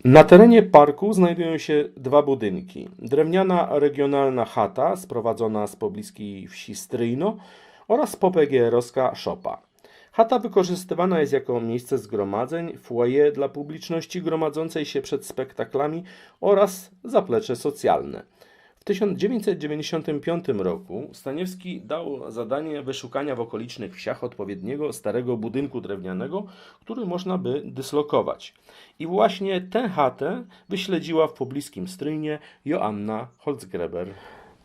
Na terenie parku znajdują się dwa budynki. Drewniana regionalna chata sprowadzona z pobliskiej wsi Stryjno oraz popegeerowska szopa. Chata wykorzystywana jest jako miejsce zgromadzeń, foyer dla publiczności gromadzącej się przed spektaklami oraz zaplecze socjalne. W 1995 roku Staniewski dał zadanie wyszukania w okolicznych wsiach odpowiedniego starego budynku drewnianego, który można by dyslokować. I właśnie tę chatę wyśledziła w pobliskim Stryjnie Joanna Holzgräber.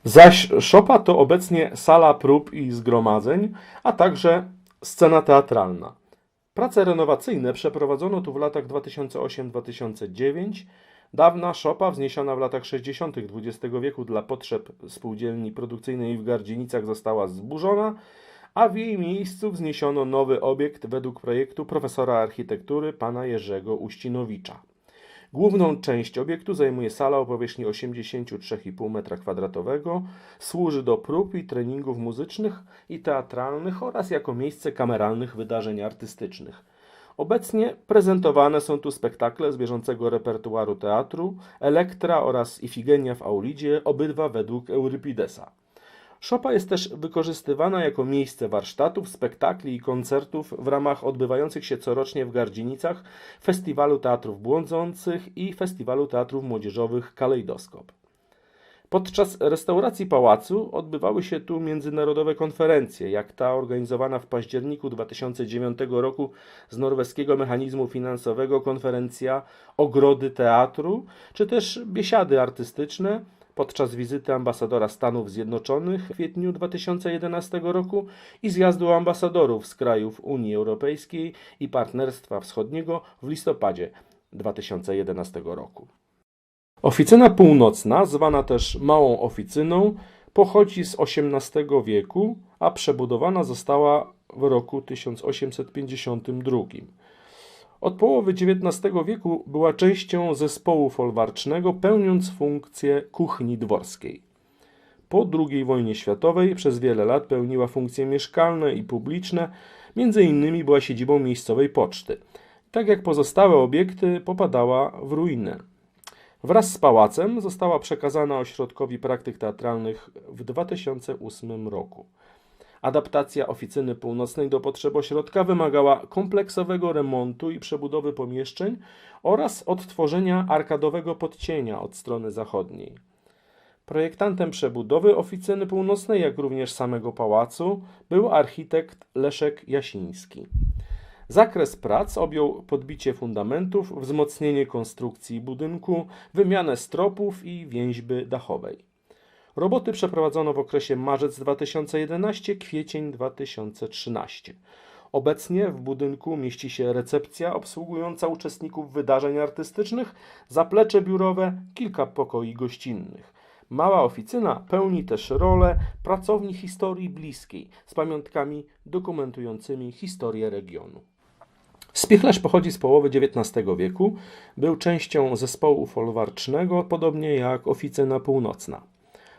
Zaś szopa to obecnie sala prób i zgromadzeń, a także scena teatralna. Prace renowacyjne przeprowadzono tu w latach 2008-2009. Dawna szopa, wzniesiona w latach 60. XX wieku dla potrzeb spółdzielni produkcyjnej w Gardzienicach, została zburzona, a w jej miejscu wzniesiono nowy obiekt według projektu profesora architektury pana Jerzego Uścinowicza. Główną część obiektu zajmuje sala o powierzchni 83,5 m2, służy do prób i treningów muzycznych i teatralnych oraz jako miejsce kameralnych wydarzeń artystycznych. Obecnie prezentowane są tu spektakle z bieżącego repertuaru teatru, Elektra oraz Ifigenia w Aulidzie, obydwa według Eurypidesa. Szopa jest też wykorzystywana jako miejsce warsztatów, spektakli i koncertów w ramach odbywających się corocznie w Gardzienicach Festiwalu Teatrów Błądzących i Festiwalu Teatrów Młodzieżowych Kalejdoskop. Podczas restauracji pałacu odbywały się tu międzynarodowe konferencje, jak ta organizowana w październiku 2009 roku z norweskiego mechanizmu finansowego konferencja Ogrody Teatru, czy też biesiady artystyczne podczas wizyty ambasadora Stanów Zjednoczonych w kwietniu 2011 roku i zjazdu ambasadorów z krajów Unii Europejskiej i Partnerstwa Wschodniego w listopadzie 2011 roku. Oficyna północna, zwana też Małą Oficyną, pochodzi z XVIII wieku, a przebudowana została w roku 1852. Od połowy XIX wieku była częścią zespołu folwarcznego, pełniąc funkcję kuchni dworskiej. Po II wojnie światowej przez wiele lat pełniła funkcje mieszkalne i publiczne, między innymi była siedzibą miejscowej poczty. Tak jak pozostałe obiekty, popadała w ruinę. Wraz z pałacem została przekazana Ośrodkowi Praktyk Teatralnych w 2008 roku. Adaptacja Oficyny Północnej do potrzeb ośrodka wymagała kompleksowego remontu i przebudowy pomieszczeń oraz odtworzenia arkadowego podcienia od strony zachodniej. Projektantem przebudowy Oficyny Północnej, jak również samego pałacu, był architekt Leszek Jasiński. Zakres prac objął podbicie fundamentów, wzmocnienie konstrukcji budynku, wymianę stropów i więźby dachowej. Roboty przeprowadzono w okresie marzec 2011 – kwiecień 2013. Obecnie w budynku mieści się recepcja obsługująca uczestników wydarzeń artystycznych, zaplecze biurowe, kilka pokoi gościnnych. Mała oficyna pełni też rolę pracowni historii bliskiej z pamiątkami dokumentującymi historię regionu. Spichlerz pochodzi z połowy XIX wieku, był częścią zespołu folwarcznego, podobnie jak Oficyna Północna.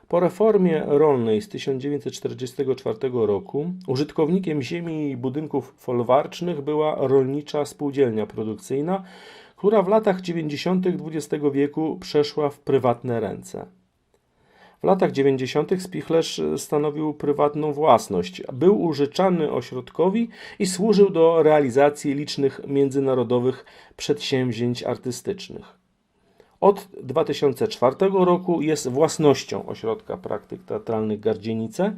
Po reformie rolnej z 1944 roku użytkownikiem ziemi i budynków folwarcznych była Rolnicza Spółdzielnia Produkcyjna, która w latach 90. XX wieku przeszła w prywatne ręce. W latach 90. Spichlerz stanowił prywatną własność, był użyczany ośrodkowi i służył do realizacji licznych międzynarodowych przedsięwzięć artystycznych. Od 2004 roku jest własnością Ośrodka Praktyk Teatralnych Gardzienice.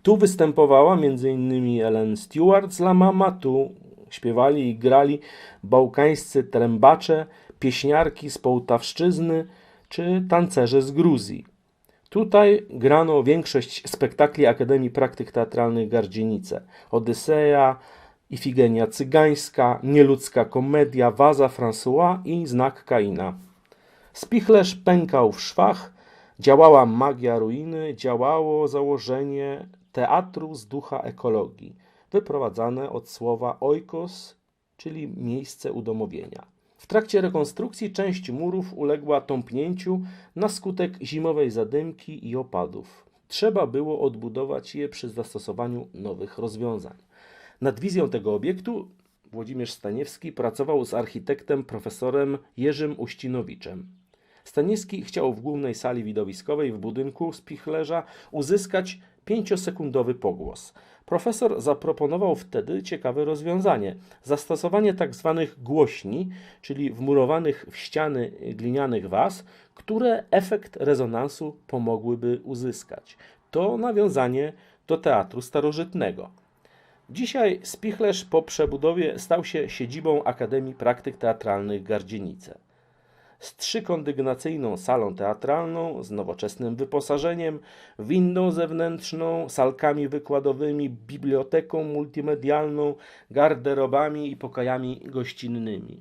Tu występowała m.in. Ellen Stewart z La Mama, tu śpiewali i grali bałkańscy trębacze, pieśniarki z Połtawszczyzny czy tancerze z Gruzji. Tutaj grano większość spektakli Akademii Praktyk Teatralnych Gardzienice. Odyseja, Ifigenia Cygańska, Nieludzka Komedia, Waza François i Znak Kaina. Spichlerz pękał w szwach, działała magia ruiny, działało założenie teatru z ducha ekologii, wyprowadzane od słowa oikos, czyli miejsce udomowienia. W trakcie rekonstrukcji część murów uległa tąpnięciu na skutek zimowej zadymki i opadów. Trzeba było odbudować je przy zastosowaniu nowych rozwiązań. Nad wizją tego obiektu Włodzimierz Staniewski pracował z architektem profesorem Jerzym Uścinowiczem. Staniewski chciał w głównej sali widowiskowej w budynku Spichlerza uzyskać 5-sekundowy pogłos. Profesor zaproponował wtedy ciekawe rozwiązanie. Zastosowanie tzw. głośni, czyli wmurowanych w ściany glinianych was, które efekt rezonansu pomogłyby uzyskać. To nawiązanie do teatru starożytnego. Dzisiaj Spichlerz po przebudowie stał się siedzibą Akademii Praktyk Teatralnych Gardzienice. Z 3-kondygnacyjną salą teatralną, z nowoczesnym wyposażeniem, windą zewnętrzną, salkami wykładowymi, biblioteką multimedialną, garderobami i pokojami gościnnymi.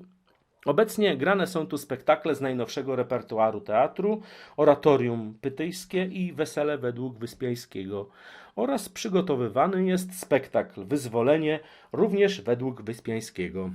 Obecnie grane są tu spektakle z najnowszego repertuaru teatru, oratorium pytyjskie i wesele według Wyspiańskiego oraz przygotowywany jest spektakl Wyzwolenie również według Wyspiańskiego.